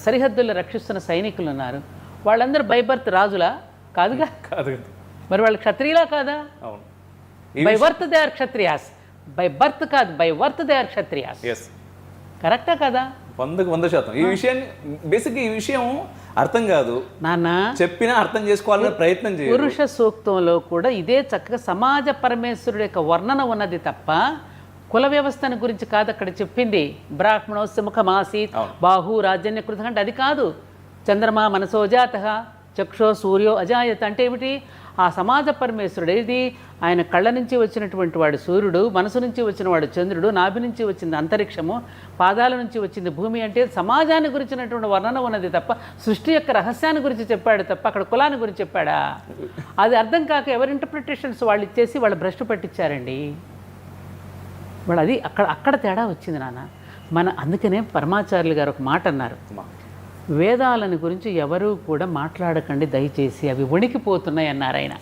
సరిహద్దుల్లో రక్షిస్తున్న సైనికులు ఉన్నారు. వాళ్ళందరూ బై బర్త్ రాజులా? కాదుగా. కాదు. మరి వాళ్ళు క్షత్రియులా కాదా? అవును. By birth they are Kshatriyas. By birth కాదు, by worth they are Kshatriyas. Yes, కరెక్టా కదా? 100% ఈ విషయాన్ని బేసిక్గా ఈ విషయం అర్థం కాదు నాన్న, చెప్పినా అర్థం చేసుకోవాలనే ప్రయత్నం చేయాలి. పురుష సూక్తంలో కూడా ఇదే చక్కగా సమాజ పరమేశ్వరుడు యొక్క వర్ణన ఉన్నది తప్ప కుల వ్యవస్థను గురించి కాదు అక్కడ చెప్పింది. బ్రాహ్మణోస్య ముఖమాసీత్ బాహు రాజన్య కృత అంటే అది కాదు. చంద్రమా మనసోజాత చక్షో సూర్యో అజాయత అంటే ఏమిటి? ఆ సమాజ పరమేశ్వరుడు ఏది? ఆయన కళ్ళ నుంచి వచ్చినటువంటి వాడు సూర్యుడు, మనసు నుంచి వచ్చిన వాడు చంద్రుడు, నాభి నుంచి వచ్చింది అంతరిక్షము, పాదాల నుంచి వచ్చింది భూమి. అంటే సమాజాన్ని గురించినటువంటి వర్ణన ఉన్నది తప్ప సృష్టి యొక్క రహస్యాన్ని గురించి చెప్పాడు తప్ప అక్కడ కులాన్ని గురించి చెప్పాడా? అది అర్థం కాక ఎవరి ఇంటర్ప్రిటేషన్స్ వాళ్ళు ఇచ్చేసి వాళ్ళు భ్రష్టు పట్టించారండి. వాళ్ళు అది అక్కడ తేడా వచ్చింది నాన్న. అందుకనే పరమాచార్యులు గారు ఒక మాట అన్నారు, వేదాలని గురించి ఎవరూ కూడా మాట్లాడకండి దయచేసి, అవి వణికిపోతున్నాయి అన్నారు ఆయన.